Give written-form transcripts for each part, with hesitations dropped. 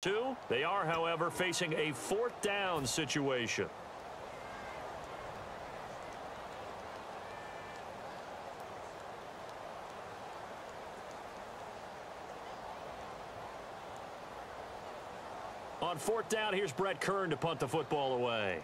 They are, however, facing a fourth down situation. On fourth down, here's Brett Kern to punt the football away.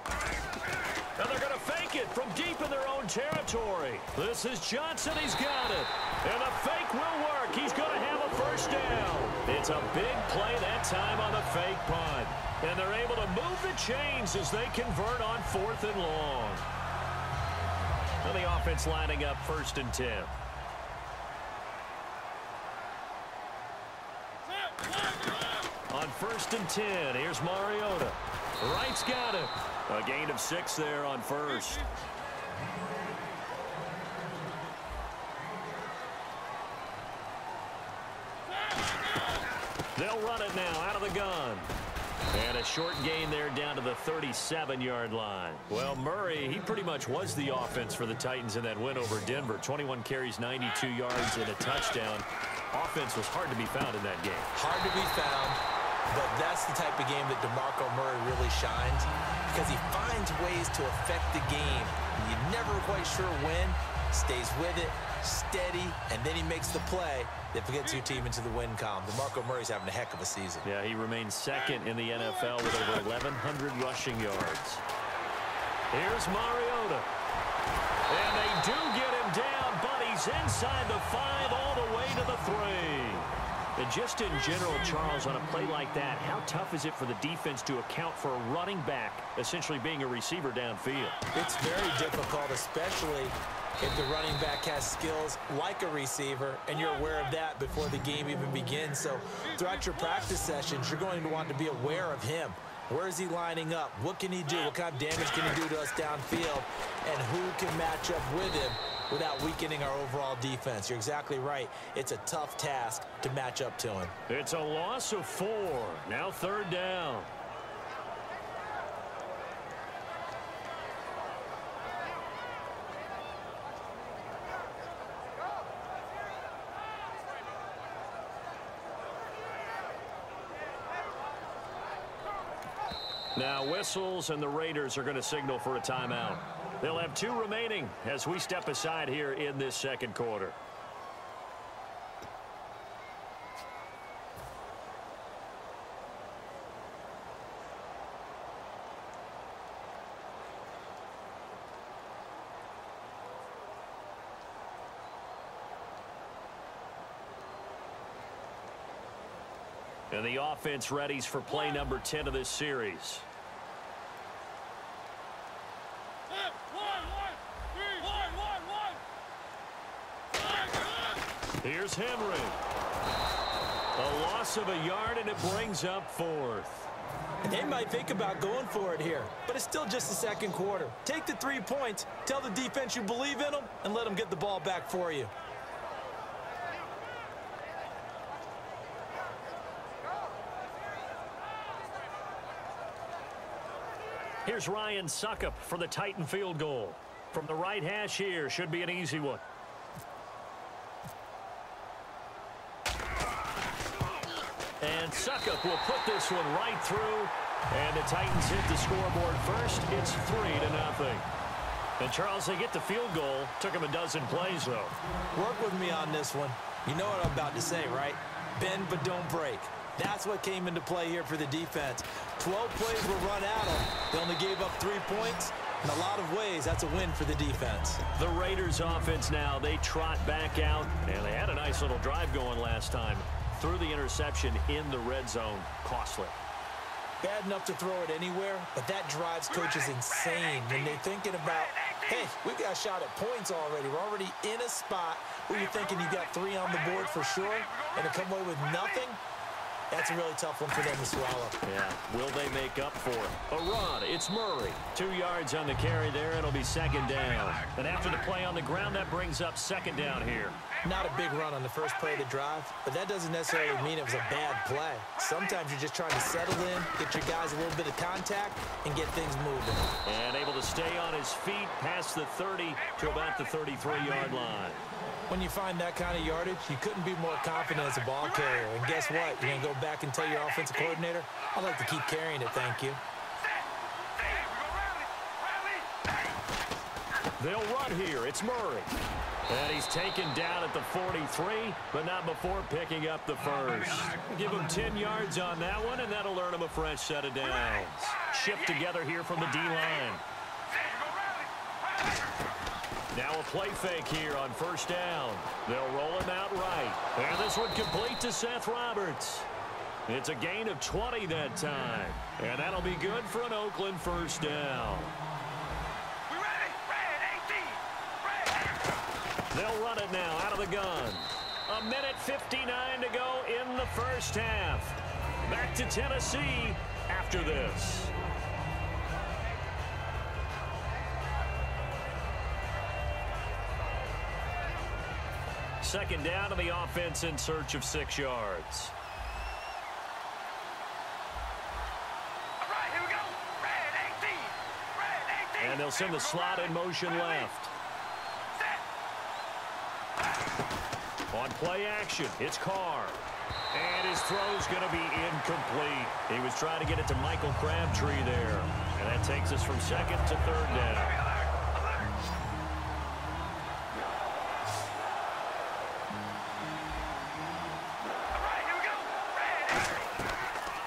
And they're going to fake it from deep in their own territory. This is Johnson. He's got it. And the fake will work. He's going to have a first down. It's a big play that time on the fake punt. And they're able to move the chains as they convert on 4th and long. And the offense lining up 1st and 10. On 1st and 10, here's Mariota. Wright's got it. A gain of 6 there on 1st. They'll run it now out of the gun. And a short gain there down to the 37-yard line. Well, Murray, he pretty much was the offense for the Titans in that win over Denver. 21 carries, 92 yards, and a touchdown. Offense was hard to be found in that game. Hard to be found, but that's the type of game that DeMarco Murray really shines because he finds ways to affect the game. You're never quite sure when, stays with it, steady, and then he makes the play that gets your team into the win column. DeMarco Murray's having a heck of a season. Yeah, he remains second in the NFL with over 1,100 rushing yards. Here's Mariota. And they do get him down, but he's inside the 5 all the way to the 3. And just in general, Charles, on a play like that, how tough is it for the defense to account for a running back essentially being a receiver downfield? It's very difficult, especially if the running back has skills like a receiver, and you're aware of that before the game even begins. So throughout your practice sessions, you're going to want to be aware of him. Where is he lining up? What can he do? What kind of damage can he do to us downfield? And who can match up with him without weakening our overall defense? You're exactly right. It's a tough task to match up to him. It's a loss of 4. Now 3rd down. Now whistles, and the Raiders are going to signal for a timeout. They'll have 2 remaining as we step aside here in this second quarter. And the offense readies for play number 10 of this series. Here's Henry. A loss of a yard, and it brings up 4th. They might think about going for it here, but it's still just the second quarter. Take the 3 points, tell the defense you believe in them, and let them get the ball back for you. Here's Ryan Suckup for the Titan field goal. From the right hash here, should be an easy one. And Suckup will put this one right through. And the Titans hit the scoreboard first. It's 3-0. And Charles, they get the field goal. Took them a dozen plays, though. Work with me on this one. You know what I'm about to say, right? Bend but don't break. That's what came into play here for the defense. 12 plays were run at them. They only gave up 3 points. In a lot of ways, that's a win for the defense. The Raiders offense now, they trot back out. And they had a nice little drive going last time. Threw the interception in the red zone. Costly. Bad enough to throw it anywhere, but that drives coaches insane when they're thinking about, hey, we've got a shot at points already. We're already in a spot where you're thinking you got 3 on the board for sure, and to come away with nothing, that's a really tough one for them to swallow. Yeah, will they make up for it? A run, it's Murray. 2 yards on the carry there, it'll be 2nd down. And after the play on the ground, that brings up 2nd down here. Not a big run on the first play of the drive, but that doesn't necessarily mean it was a bad play. Sometimes you're just trying to settle in, get your guys a little bit of contact, and get things moving. And able to stay on his feet past the 30 to about the 33-yard line. When you find that kind of yardage, you couldn't be more confident as a ball carrier. And guess what? You're going to go back and tell your offensive coordinator, I'd like to keep carrying it, thank you. They'll run here. It's Murray. And he's taken down at the 43, but not before picking up the first. Give him 10 yards on that one, and that'll earn him a fresh set of downs. Shift together here from the D-line. Now a play fake here on first down. They'll roll him out right. And this one complete to Seth Roberts. It's a gain of 20 that time. And that'll be good for an Oakland first down. They'll run it now out of the gun. 1:59 to go in the first half. Back to Tennessee after this. Second down to the offense in search of 6 yards. All right, here we go. Red 18. And they'll send the slot in motion left. On play action, it's Carr. And his throw's going to be incomplete. He was trying to get it to Michael Crabtree there. And that takes us from second to third down.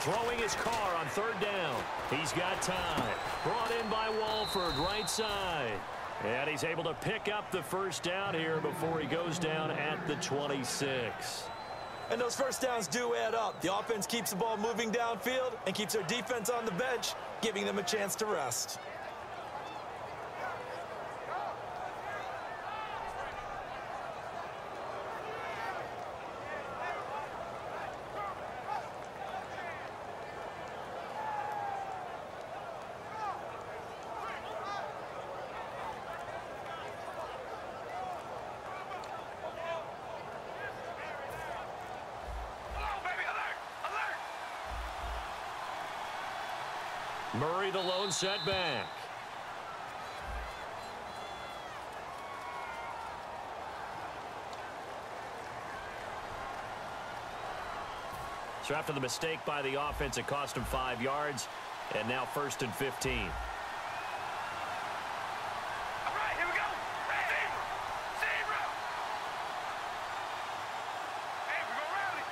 Throwing his Carr on third down. He's got time. Brought in by Walford, right side. And he's able to pick up the first down here before he goes down at the 26. And those first downs do add up. The offense keeps the ball moving downfield and keeps their defense on the bench, giving them a chance to rest. Murray the lone setback. So after the mistake by the offense, it cost him 5 yards. And now 1st and 15. All right, here we go. Zebra. Hey, we go rally.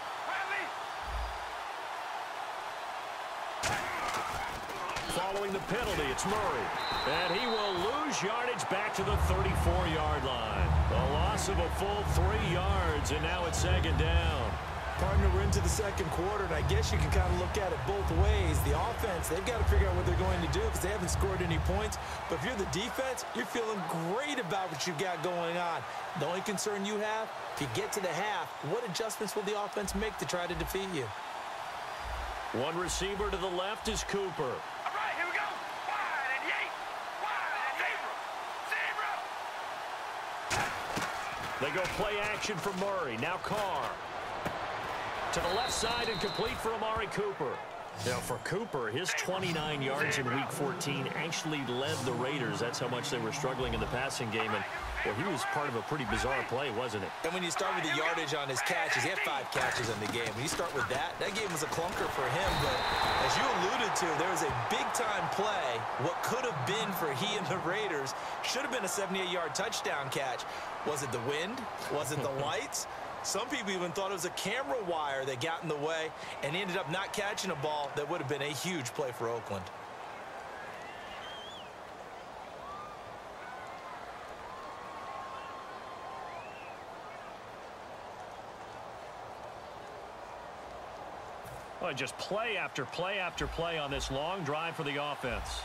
Following the penalty, it's Murray. And he will lose yardage back to the 34-yard line. A loss of a full 3 yards, and now it's second down. Partner, we're into the second quarter, and I guess you can kind of look at it both ways. The offense, they've got to figure out what they're going to do because they haven't scored any points. But if you're the defense, you're feeling great about what you've got going on. The only concern you have, if you get to the half, what adjustments will the offense make to try to defeat you? One receiver to the left is Cooper. All right, here we go. Wide and Yates. Wide and Zebra. They go play action from Murray. Now Carr. To the left side and complete for Amari Cooper. Now for Cooper, his 29 yards in Week 14 actually led the Raiders. That's how much they were struggling in the passing game. And well, he was part of a pretty bizarre play, wasn't it? And when you start with the yardage on his catches, he had 5 catches in the game. When you start with that game was a clunker for him. But as you alluded to, there was a big-time play. What could have been for he and the Raiders should have been a 78-yard touchdown catch. Was it the wind? Was it the lights? Some people even thought it was a camera wire that got in the way, and he ended up not catching a ball that would have been a huge play for Oakland. Well, just play after play after play on this long drive for the offense.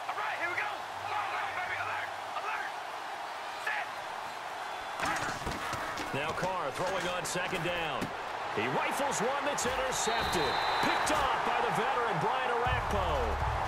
All right, here we go. Alert, baby, alert, alert. Set. Now Carr throwing on second down. He rifles one that's intercepted. Picked off by the veteran Brian Orakpo.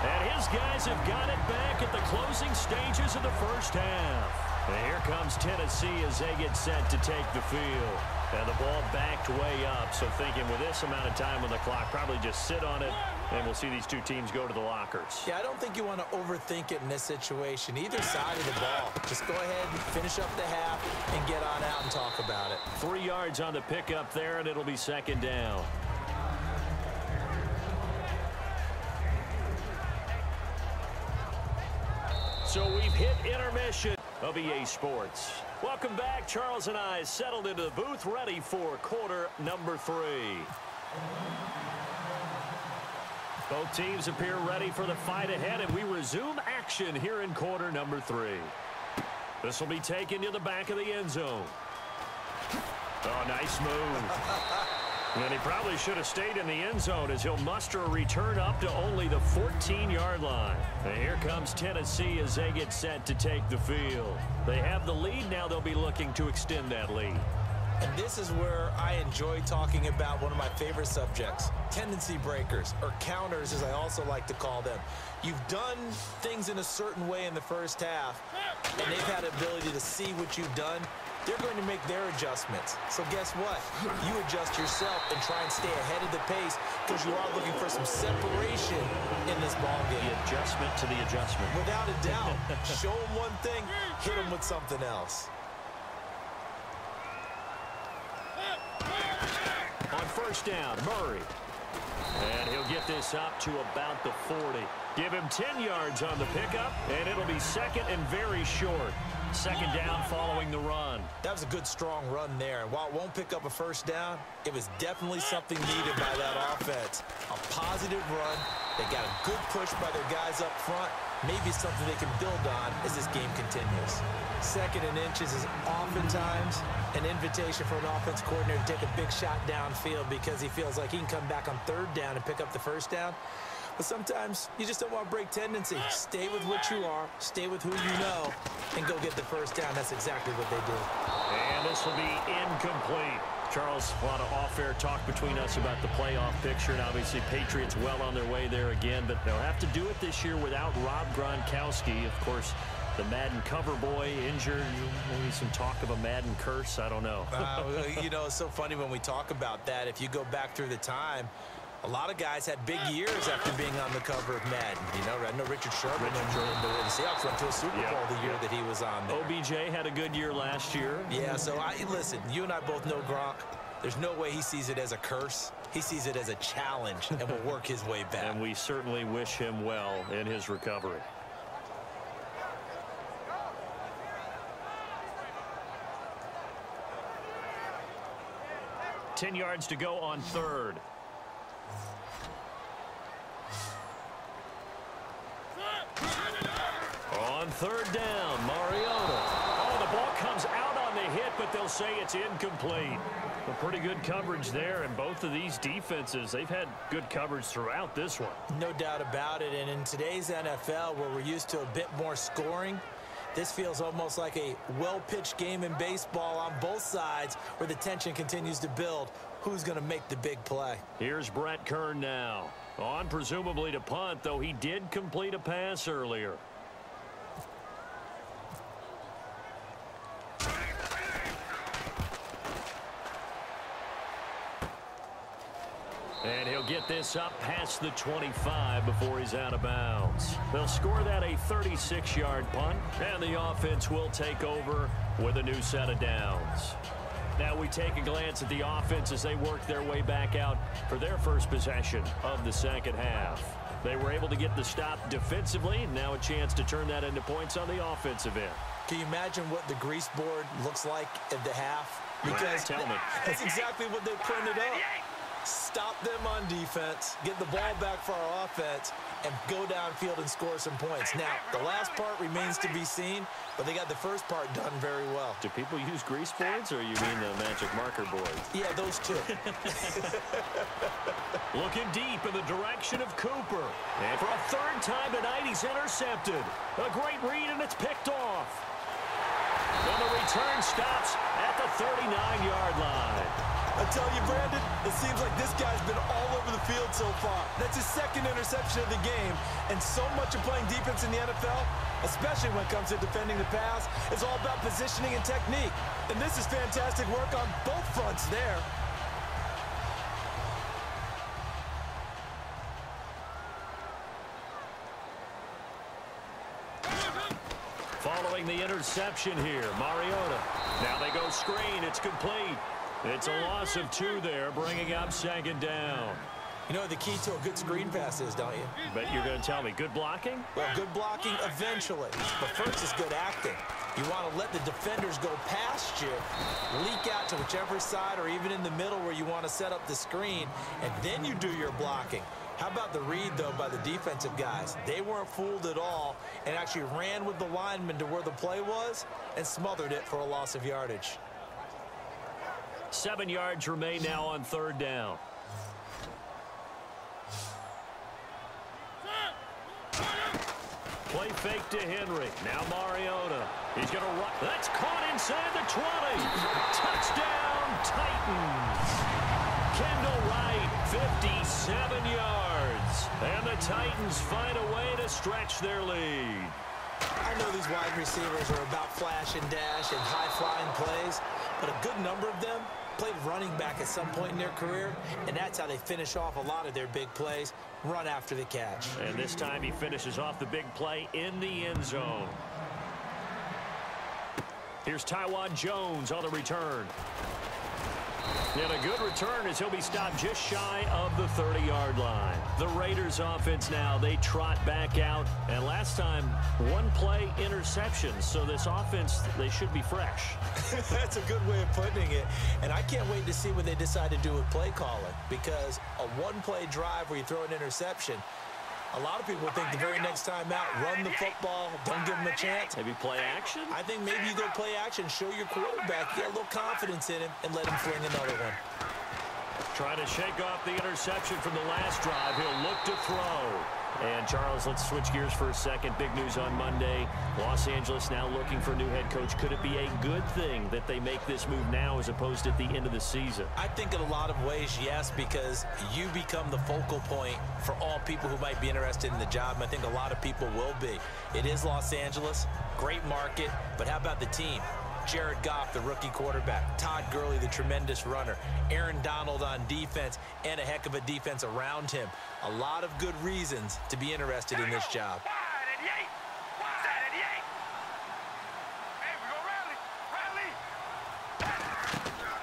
And his guys have got it back at the closing stages of the first half. And here comes Tennessee as they get set to take the field. And the ball backed way up. So thinking with this amount of time on the clock, probably just sit on it And we'll see these two teams go to the lockers. Yeah, I don't think you want to overthink it in this situation. Either side of the ball. Just go ahead and finish up the half and get on out and talk about it. 3 yards on the pickup there, and it'll be second down. So we've hit intermission of EA Sports. Welcome back. Charles and I settled into the booth, ready for quarter number 3. Both teams appear ready for the fight ahead, and we resume action here in quarter number 3. This will be taken to the back of the end zone. Oh, nice move. And he probably should have stayed in the end zone as he'll muster a return up to only the 14-yard line. And here comes Tennessee as they get set to take the field. They have the lead. Now they'll be looking to extend that lead. And this is where I enjoy talking about one of my favorite subjects, tendency breakers, or counters as I also like to call them. You've done things in a certain way in the first half, and they've had the ability to see what you've done. They're going to make their adjustments. So guess what? You adjust yourself and try and stay ahead of the pace because you are looking for some separation in this ball game. The adjustment to the adjustment. Without a doubt. Show them one thing, hit them with something else. On first down, Murray. And he'll get this up to about the 40. Give him 10 yards on the pickup, and it'll be second and very short. Second down following the run. That was a good, strong run there. And while it won't pick up a first down, it was definitely something needed by that offense. A positive run. They got a good push by their guys up front. Maybe something they can build on as this game continues. Second and inches is oftentimes an invitation for an offense coordinator to take a big shot downfield because he feels like he can come back on third down and pick up the first down. But sometimes you just don't want to break tendency. Stay with what you are, stay with who you know, and go get the first down. That's exactly what they did. And this will be incomplete. Charles, a lot of off-air talk between us about the playoff picture, and obviously Patriots well on their way there again, but they'll have to do it this year without Rob Gronkowski. Of course, the Madden cover boy injured. Maybe some talk of a Madden curse. I don't know. You know, it's so funny when we talk about that. If you go back through the time, a lot of guys had big years after being on the cover of Madden. You know, I know Richard Sherman and the Seahawks went to a Super Bowl the year that he was on there. OBJ had a good year last year. Yeah, so listen, you and I both know Gronk. There's no way he sees it as a curse. He sees it as a challenge and will work his way back. And we certainly wish him well in his recovery. Ten yards to go on third. On third down, Mariota. Oh, the ball comes out on the hit, but they'll say it's incomplete. A pretty good coverage there, and both of these defenses, they've had good coverage throughout this one. No doubt about it, and in today's NFL, where we're used to a bit more scoring, this feels almost like a well-pitched game in baseball on both sides where the tension continues to build. Who's going to make the big play? Here's Brett Kern now. On presumably to punt, though he did complete a pass earlier. And he'll get this up past the 25 before he's out of bounds. They'll score that a 36-yard punt, and the offense will take over with a new set of downs. Now we take a glance at the offense as they work their way back out for their first possession of the second half. They were able to get the stop defensively, and now a chance to turn that into points on the offensive end. Can you imagine what the grease board looks like at the half? Because Tell me. that's exactly what they printed up. Stop them on defense, get the ball back for our offense, and go downfield and score some points. Now, the last part remains to be seen, but they got the first part done very well. Do people use grease boards, or you mean the magic marker board? Yeah, those two. Looking deep in the direction of Cooper. And for a third time tonight, he's intercepted. A great read, and it's picked off. And the return stops at the 39-yard line. I tell you, Brandon, it seems like this guy's been all over the field so far. That's his second interception of the game, and so much of playing defense in the NFL, especially when it comes to defending the pass, is all about positioning and technique. And this is fantastic work on both fronts there. throwing the interception here. Mariota. Now they go screen. It's complete. It's a loss of 2 there, bringing up 2nd down. You know the key to a good screen pass is, don't you? Bet you're going to tell me. Good blocking? Well, good blocking eventually. But first is good acting. You want to let the defenders go past you, leak out to whichever side or even in the middle where you want to set up the screen, and then you do your blocking. How about the read, though, by the defensive guys? They weren't fooled at all and actually ran with the lineman to where the play was and smothered it for a loss of yardage. 7 yards remain now on 3rd down. Play fake to Henry. Now Mariota. He's going to run. That's caught inside the 20. Touchdown, Titans. Kendall Wright, 57 yards. And the Titans find a way to stretch their lead. I know these wide receivers are about flash and dash and high-flying plays, but a good number of them played running back at some point in their career, and that's how they finish off a lot of their big plays, run after the catch. And this time he finishes off the big play in the end zone. Here's Tywan Jones on the return. And a good return as he'll be stopped just shy of the 30-yard line. The Raiders offense now, they trot back out. And last time, 1 play interception. So this offense, they should be fresh. That's a good way of putting it. And I can't wait to see what they decide to do with play calling. Because a 1-play drive where you throw an interception, a lot of people think the very next time out, run the football, don't give them a chance. Maybe play action? I think maybe you go play action, show your quarterback, get a little confidence in him, and let him fling another one. Trying to shake off the interception from the last drive. He'll look to throw. And, Charles, let's switch gears for a second. Big news on Monday. Los Angeles now looking for a new head coach. Could it be a good thing that they make this move now as opposed to at the end of the season? I think in a lot of ways, yes, because you become the focal point for all people who might be interested in the job. And I think a lot of people will be. It is Los Angeles, great market, but how about the team? Jared Goff, the rookie quarterback. Todd Gurley, the tremendous runner. Aaron Donald on defense, and a heck of a defense around him. A lot of good reasons to be interested in this job.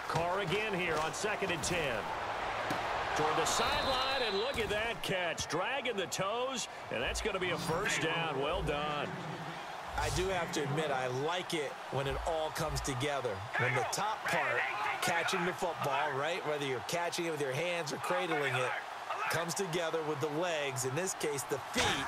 Carr again here on 2nd and 10. Toward the sideline, and look at that catch. Dragging the toes, and that's going to be a 1st down. Well done. I do have to admit, I like it when it all comes together. When the top part, catching the football, right, whether you're catching it with your hands or cradling it, comes together with the legs, in this case the feet,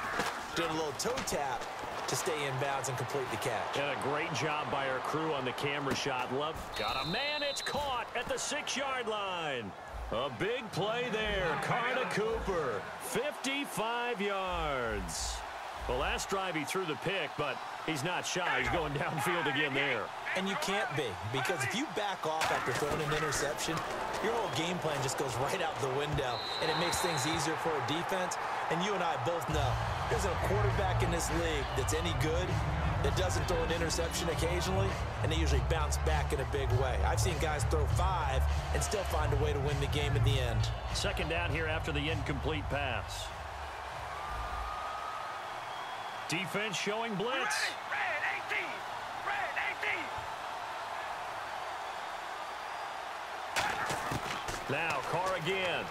doing a little toe tap to stay in bounds and complete the catch. And a great job by our crew on the camera shot. Love, got a man, it's caught at the 6-yard line. A big play there. Carr to Cooper, 55 yards. The last drive he threw the pick, but he's not shy. He's going downfield again there. And you can't be, because if you back off after throwing an interception, your whole game plan just goes right out the window, and it makes things easier for a defense. And you and I both know there's a quarterback in this league that's any good that doesn't throw an interception occasionally, and they usually bounce back in a big way. I've seen guys throw 5 and still find a way to win the game in the end. 2nd down here after the incomplete pass. Defense showing blitz. Red 18. Now Carr again.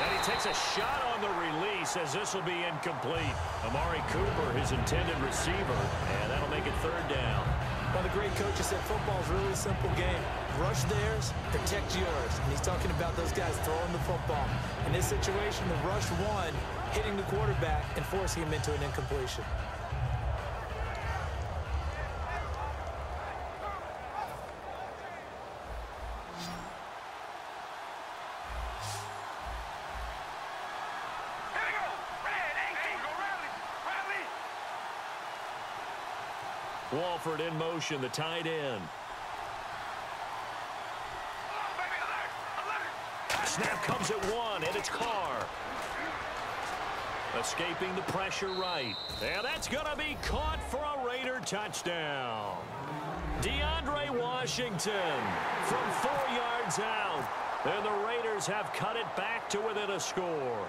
And he takes a shot on the release as this will be incomplete. Amari Cooper, his intended receiver, and that'll make it 3rd down. Well, the great coach has said football's really a simple game. Rush theirs, protect yours. And he's talking about those guys throwing the football. In this situation, the rush one, hitting the quarterback and forcing him into an incompletion. Walford in motion, the tight end. Snap comes at 1, and it's Carr. Escaping the pressure right. And that's going to be caught for a Raider touchdown. DeAndre Washington from 4 yards out. And the Raiders have cut it back to within a score.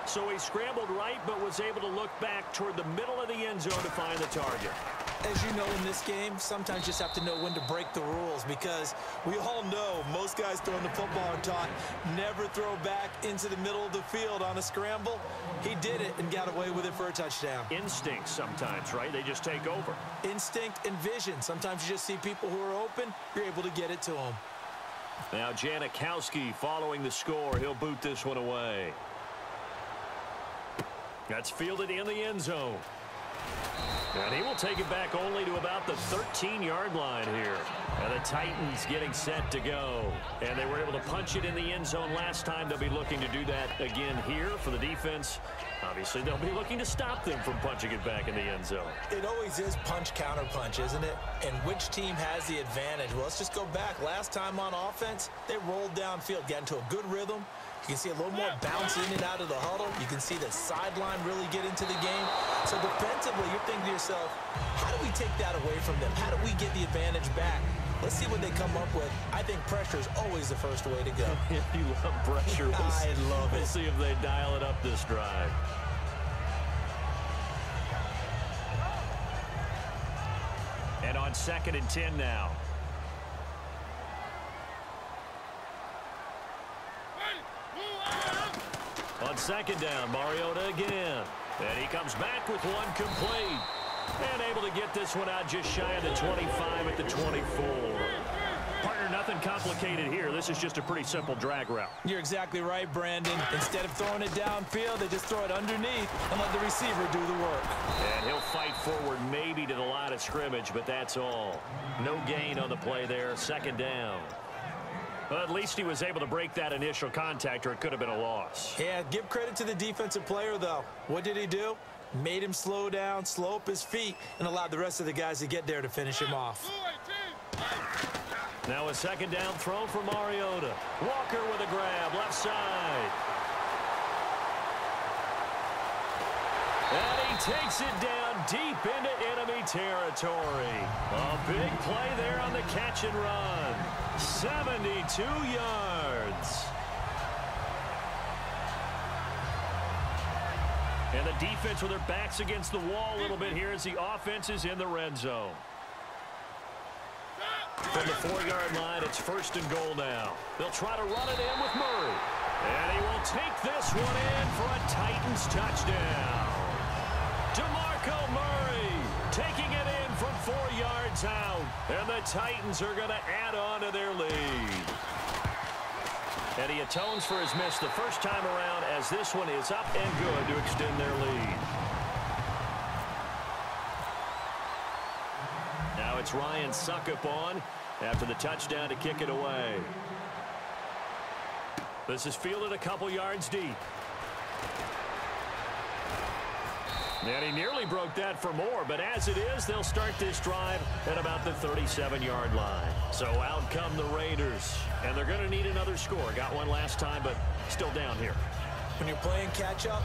So he scrambled right, but was able to look back toward the middle of the end zone to find the target. As you know, in this game, sometimes you just have to know when to break the rules, because we all know most guys throwing the football are taught never throw back into the middle of the field on a scramble. He did it and got away with it for a touchdown. Instinct sometimes, right? They just take over. Instinct and vision. Sometimes you just see people who are open, you're able to get it to them. Now Janikowski following the score. He'll boot this one away. That's fielded in the end zone. And he will take it back only to about the 13-yard line here. And the Titans getting set to go. And they were able to punch it in the end zone last time. They'll be looking to do that again here for the defense. Obviously, they'll be looking to stop them from punching it back in the end zone. It always is punch-counter-punch, isn't it? And which team has the advantage? Well, let's just go back. Last time on offense, they rolled downfield, got into a good rhythm. You can see a little more bounce in and out of the huddle. You can see the sideline really get into the game. So defensively, you're thinking to yourself, how do we take that away from them? How do we get the advantage back? Let's see what they come up with. I think pressure is always the first way to go. You love pressure. I love it. We'll see if they dial it up this drive. And on 2nd and 10 now. On 2nd down, Mariota again. And he comes back with one complete. And able to get this one out just shy of the 25 at the 24. Partner, nothing complicated here. This is just a pretty simple drag route. You're exactly right, Brandon. Instead of throwing it downfield, they just throw it underneath and let the receiver do the work. And he'll fight forward maybe to the line of scrimmage, but that's all. No gain on the play there. 2nd down. Well, at least he was able to break that initial contact, or it could have been a loss. Yeah, give credit to the defensive player, though. What did he do? Made him slow down, slow up his feet, and allowed the rest of the guys to get there to finish him off. Now a 2nd down throw for Mariota. Walker with a grab, left side. And he takes it down deep into enemy territory. A big play there on the catch and run. 72 yards. And the defense with their backs against the wall a little bit here as the offense is in the red zone. From the 4-yard line, it's 1st and goal now. They'll try to run it in with Murray. And he will take this one in for a Titans touchdown. DeMarco Murray taking it in from 4 yards out. And the Titans are going to add on to their lead. And he atones for his miss the first time around as this one is up and good to extend their lead. Now it's Ryan Suckup on after the touchdown to kick it away. This is fielded a couple yards deep. And he nearly broke that for more, but as it is, they'll start this drive at about the 37-yard line. So out come the Raiders, and they're going to need another score. Got one last time, but still down here. When you're playing catch-up,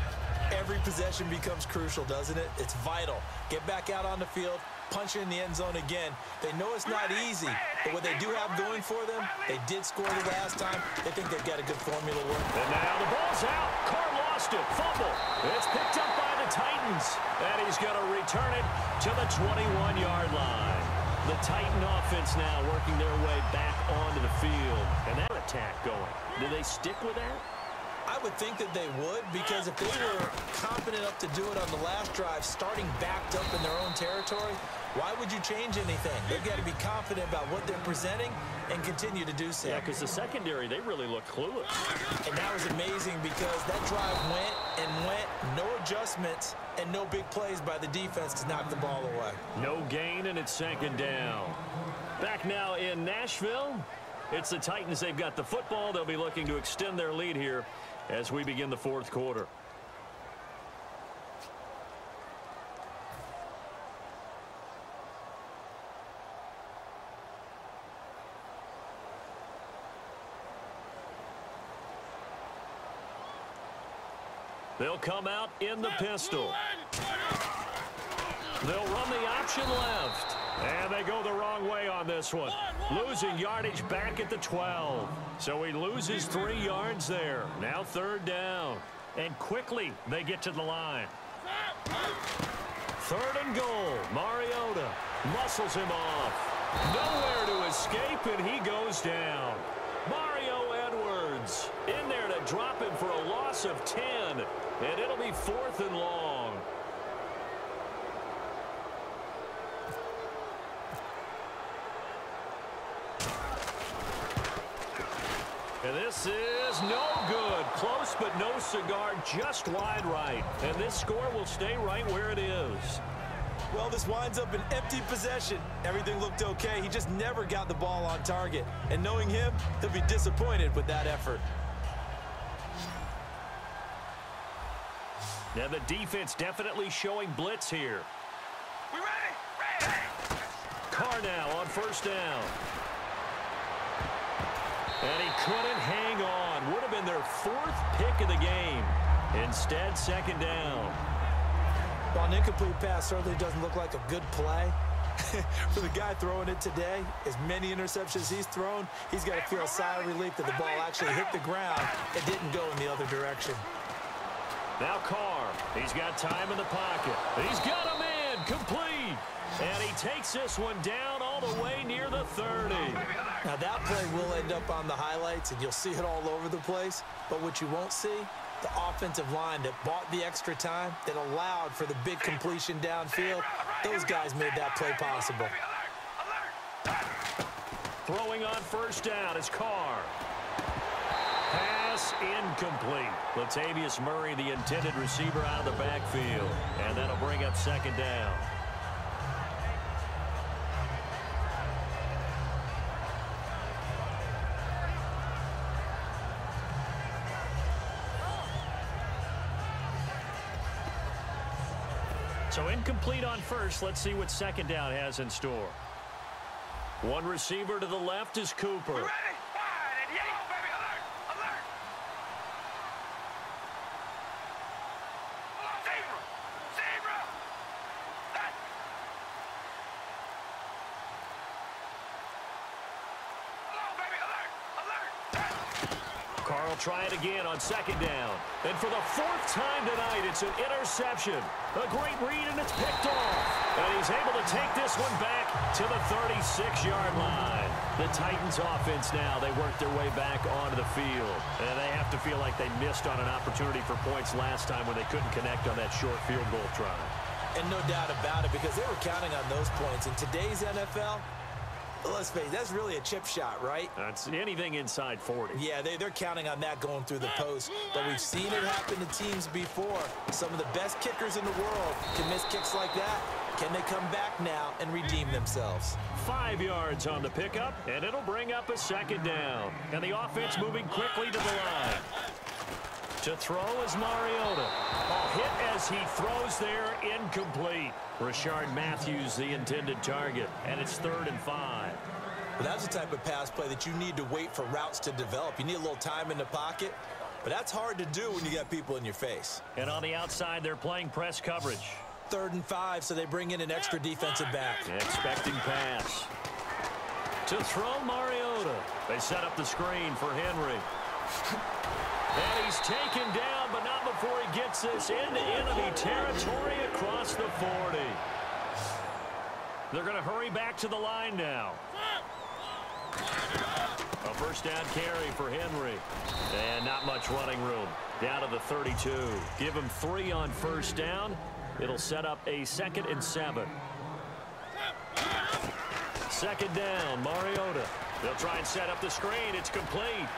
every possession becomes crucial, doesn't it? It's vital. Get back out on the field, punch it in the end zone again. They know it's not easy, but what they do have going for them, they did score the last time. They think they've got a good formula working. And now the ball's out. Carr lost it. Fumble. It's picked up by the Titans. And he's going to return it to the 21-yard line. The Titan offense now working their way back onto the field. And that attack going. Do they stick with that? I would think that they would, because if they were confident enough to do it on the last drive, starting backed up in their own territory, why would you change anything? They've got to be confident about what they're presenting and continue to do so. Yeah, because the secondary, they really look clueless. And that was amazing because that drive went, no adjustments, and no big plays by the defense to knock the ball away. No gain, and it's 2nd down. Back now in Nashville. It's the Titans. They've got the football. They'll be looking to extend their lead here as we begin the 4th quarter. They'll come out in the pistol. They'll run the option left. And they go the wrong way on this one. Losing yardage back at the 12. So he loses 3 yards there. Now 3rd down. And quickly they get to the line. 3rd and goal. Mariota muscles him off. Nowhere to escape, and he goes down. Mario Edwards in there to drop him for a loss of 10, and it'll be 4th and long. And this is no good. Close, but no cigar, just wide right. And this score will stay right where it is. Well, this winds up an empty possession. Everything looked okay. He just never got the ball on target. And knowing him, he'll be disappointed with that effort. Now the defense definitely showing blitz here. We ready? Ready! Carr now on 1st down. And he couldn't hang on. Would have been their 4th pick of the game. Instead, 2nd down. Well, an incomplete pass certainly doesn't look like a good play. For the guy throwing it today, as many interceptions he's thrown, he's got to feel a sigh of relief that the ball actually hit the ground and didn't go in the other direction. Now Carr. He's got time in the pocket. He's got a man complete. And he takes this one down all the way near the 30. Now that play will end up on the highlights, and you'll see it all over the place. But what you won't see, the offensive line that bought the extra time, that allowed for the big completion downfield, those guys made that play possible. Throwing on 1st down is Carr. Pass incomplete. Latavius Murray, the intended receiver, out of the backfield. And that'll bring up 2nd down. So incomplete on 1st. Let's see what 2nd down has in store. One receiver to the left is Cooper. We ready? Wide and yellow, baby. Alert! Alert! Zebra! Zebra! That. Hello, baby. Alert! Alert! That. Carr will try it again on 2nd down. And for the 4th time tonight, it's an interception. A great read, and it's picked off. And he's able to take this one back to the 36-yard line. The Titans offense now, they work their way back onto the field. And they have to feel like they missed on an opportunity for points last time when they couldn't connect on that short field goal try. And no doubt about it, because they were counting on those points. In today's NFL, let's face it, that's really a chip shot, right? That's anything inside 40. Yeah, they're counting on that going through the post. But we've seen it happen to teams before. Some of the best kickers in the world can miss kicks like that. Can they come back now and redeem themselves? 5 yards on the pickup, and it'll bring up a 2nd down. And the offense moving quickly to the line. To throw is Mariota. A hit as he throws there, incomplete. Rashard Matthews, the intended target, and it's 3rd and 5. Well, that's the type of pass play that you need to wait for routes to develop. You need a little time in the pocket, but that's hard to do when you got people in your face. And on the outside, they're playing press coverage. 3rd and 5, so they bring in an extra defensive back. Expecting pass. To throw Mariota. They set up the screen for Henry. And he's taken down, but not before he gets this into enemy territory across the 40. They're going to hurry back to the line now. A 1st down carry for Henry. And not much running room. Down to the 32. Give him 3 on 1st down. It'll set up a 2nd and 7. 2nd down, Mariota. They'll try and set up the screen. It's complete.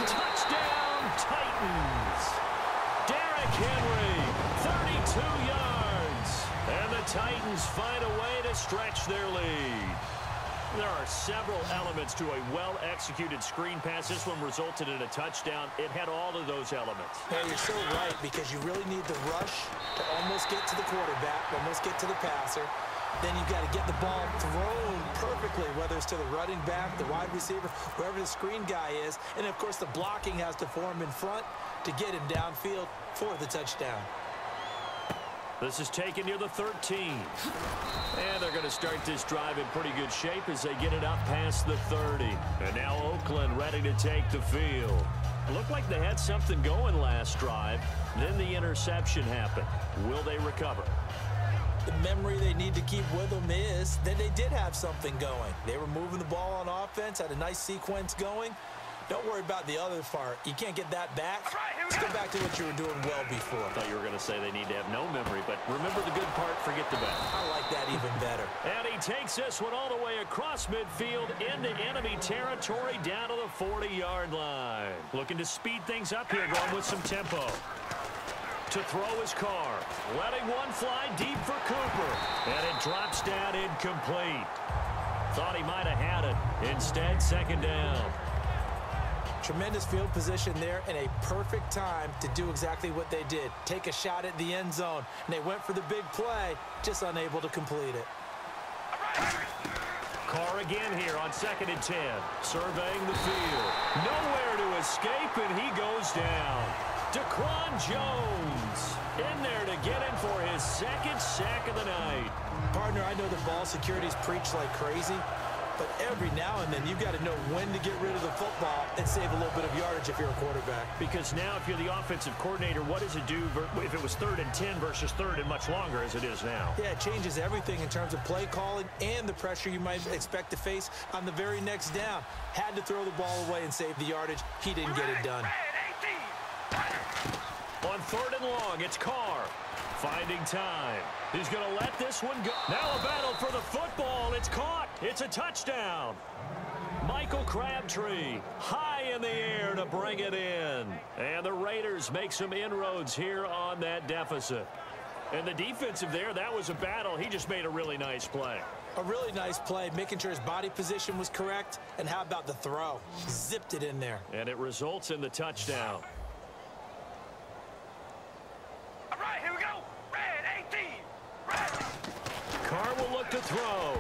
Touchdown, Titans. Derrick Henry, 32 yards. And the Titans find a way to stretch their lead. There are several elements to a well-executed screen pass. This one resulted in a touchdown. It had all of those elements. Yeah, you're so right, because you really need the rush to almost get to the quarterback, almost get to the passer. Then you've got to get the ball thrown perfectly, whether it's to the running back, the wide receiver, wherever the screen guy is. And, of course, the blocking has to form in front to get him downfield for the touchdown. This is taken near the 13. And they're going to start this drive in pretty good shape as they get it up past the 30. And now Oakland ready to take the field. Looked like they had something going last drive. Then the interception happened. Will they recover? The memory they need to keep with them is that they did have something going. They were moving the ball on offense, had a nice sequence going. Don't worry about the other part. You can't get that back. Let's go back to what you were doing well before. I thought you were going to say they need to have no memory, but remember the good part, forget the bad. I like that even better. And he takes this one all the way across midfield into enemy territory down to the 40-yard line. Looking to speed things up here, going with some tempo. To throw his car, letting one fly deep for Cooper, and it drops down incomplete. Thought he might have had it. Instead, second down. Tremendous field position there and a perfect time to do exactly what they did. Take a shot at the end zone, and they went for the big play, just unable to complete it. Carr again here on 2nd and 10, surveying the field. Nowhere to escape, and he goes down. Daquan Jones in there to get him for his second sack of the night. Partner, I know the ball security's preached like crazy, but every now and then you've got to know when to get rid of the football and save a little bit of yardage if you're a quarterback. Because now if you're the offensive coordinator, what does it do if it was 3rd and 10 versus 3rd and much longer as it is now? Yeah, it changes everything in terms of play calling and the pressure you might expect to face on the very next down. Had to throw the ball away and save the yardage. He didn't get it done. On 3rd and long, it's Carr. Finding time. He's going to let this one go. Now a battle for the football. It's caught. It's a touchdown. Michael Crabtree high in the air to bring it in. And the Raiders make some inroads here on that deficit. And the defensive there, that was a battle. He just made a really nice play. A really nice play, making sure his body position was correct. And how about the throw? Zipped it in there. And it results in the touchdown. All right, here we go. Red 18. Red. Carr will look to throw.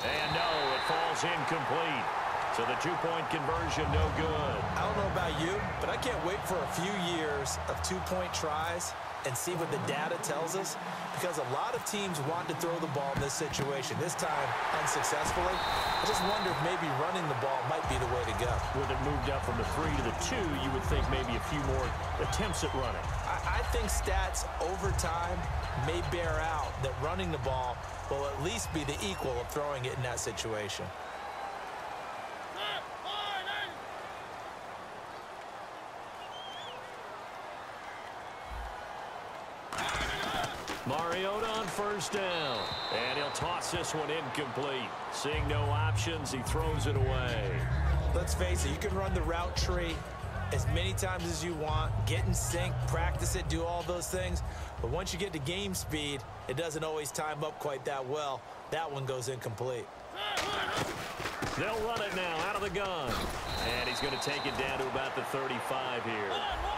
And no, it falls incomplete. So the two-point conversion, no good. I don't know about you, but I can't wait for a few years of two-point tries and see what the data tells us, because a lot of teams want to throw the ball in this situation. This time, unsuccessfully. I just wonder if maybe running the ball might be the way to go. With it moved up from the 3 to the 2, you would think maybe a few more attempts at running. I think stats over time may bear out that running the ball will at least be the equal of throwing it in that situation. Mariota on 1st down, and he'll toss this one incomplete. Seeing no options, he throws it away. Let's face it, you can run the route tree as many times as you want, get in sync, practice it, do all those things. But once you get to game speed, it doesn't always time up quite that well. That one goes incomplete. They'll run it now out of the gun. And he's going to take it down to about the 35 here.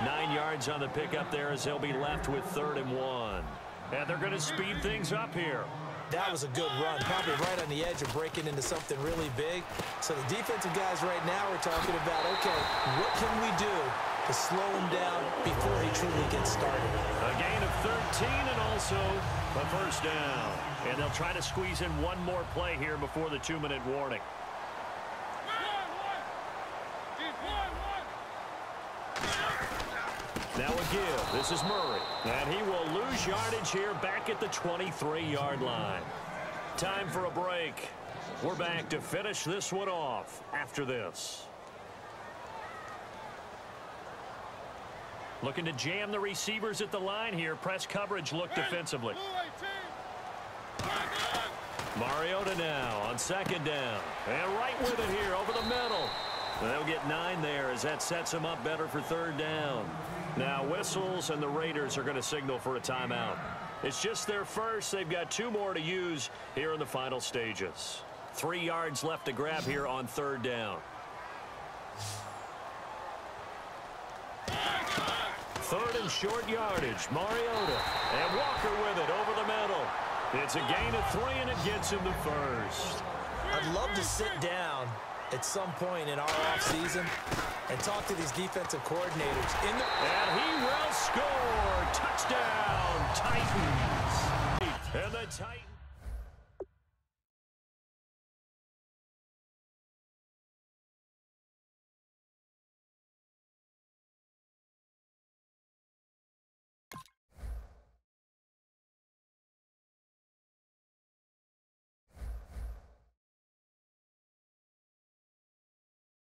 9 yards on the pickup there as they'll be left with 3rd and 1. And they're going to speed things up here. That was a good run, probably right on the edge of breaking into something really big. So the defensive guys right now are talking about, okay, what can we do to slow him down before he truly gets started? A gain of 13 and also a 1st down. And they'll try to squeeze in one more play here before the 2-minute warning. Now a give. This is Murray. And he will lose yardage here back at the 23-yard line. Time for a break. We're back to finish this one off after this. Looking to jam the receivers at the line here. Press coverage look defensively. Mariota now on 2nd down. And right with it here over the middle. They'll get 9 there as that sets them up better for 3rd down. Now whistles and the Raiders are going to signal for a timeout. It's just their first. They've got 2 more to use here in the final stages. 3 yards left to grab here on 3rd down. 3rd and short yardage. Mariota and Walker with it over the middle. It's a gain of 3 and it gets him to 1st. I'd love to sit down at some point in our offseason and talk to these defensive coordinators. And he will score. Touchdown, Titans. And the Titans.